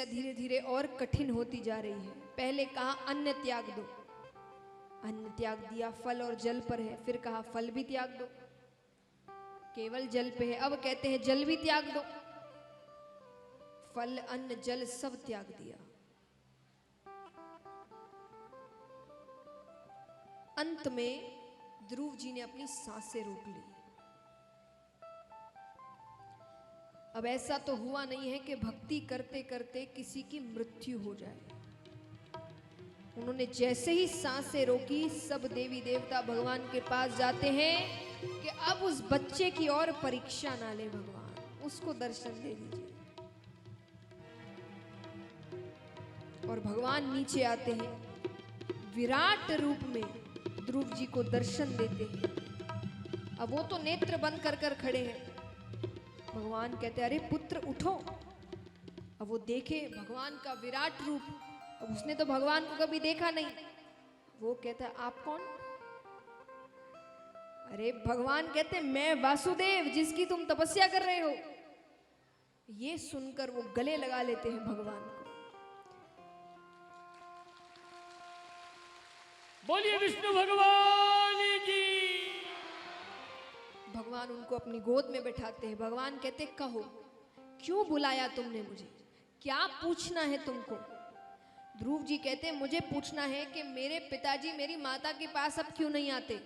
धीरे धीरे और कठिन होती जा रही है। पहले कहा अन्न त्याग दो, अन्न त्याग दिया, फल और जल पर है। फिर कहा फल भी त्याग दो, केवल जल पे है। अब कहते हैं जल भी त्याग दो। फल अन्न जल सब त्याग दिया। अंत में ध्रुव जी ने अपनी सांसें रोक ली। अब ऐसा तो हुआ नहीं है कि भक्ति करते करते किसी की मृत्यु हो जाए। उन्होंने जैसे ही सांसें रोकी, सब देवी देवता भगवान के पास जाते हैं कि अब उस बच्चे की और परीक्षा ना ले भगवान, उसको दर्शन दे दीजिए। और भगवान नीचे आते हैं, विराट रूप में ध्रुव जी को दर्शन देते हैं। अब वो तो नेत्र बंद कर कर खड़े हैं। भगवान कहते अरे पुत्र उठो। अब वो देखे भगवान का विराट रूप। अब उसने तो भगवान को कभी देखा नहीं। वो कहता है आप कौन? अरे भगवान कहते मैं वासुदेव, जिसकी तुम तपस्या कर रहे हो। ये सुनकर वो गले लगा लेते हैं भगवान को। बोलिए विष्णु भगवान की। भगवान उनको अपनी गोद में बैठाते हैं। भगवान कहते कहो क्यों बुलाया तुमने मुझे, क्या पूछना है तुमको? ध्रुव जी कहते मुझे पूछना है कि मेरे पिताजी मेरी माता के पास अब क्यों नहीं आते?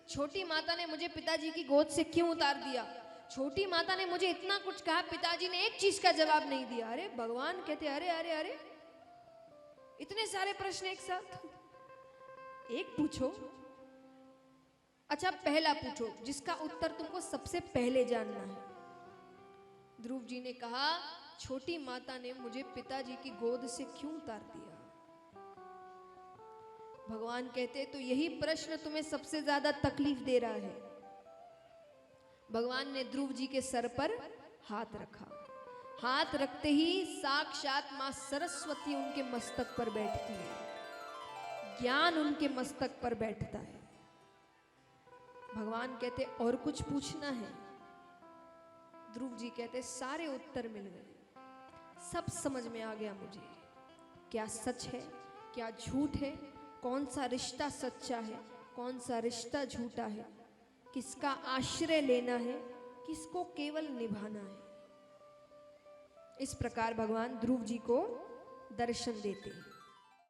छोटी माता ने मुझे पिताजी की गोद से क्यों उतार दिया? छोटी माता ने मुझे इतना कुछ कहा, पिताजी ने एक चीज का जवाब नहीं दिया। अरे भगवान कहते अरे अरे अरे, इतने सारे प्रश्न एक साथ, एक पूछो। अच्छा पहला पूछो जिसका उत्तर तुमको सबसे पहले जानना है। ध्रुव जी ने कहा छोटी माता ने मुझे पिताजी की गोद से क्यों उतार दिया? भगवान कहते तो यही प्रश्न तुम्हें सबसे ज्यादा तकलीफ दे रहा है। भगवान ने ध्रुव जी के सर पर हाथ रखा। हाथ रखते ही साक्षात मां सरस्वती उनके मस्तक पर बैठती है, ज्ञान उनके मस्तक पर बैठता है। भगवान कहते और कुछ पूछना है? ध्रुव जी कहते सारे उत्तर मिल गए, सब समझ में आ गया मुझे। क्या सच है, क्या झूठ है, कौन सा रिश्ता सच्चा है, कौन सा रिश्ता झूठा है, किसका आश्रय लेना है, किसको केवल निभाना है। इस प्रकार भगवान ध्रुव जी को दर्शन देते हैं।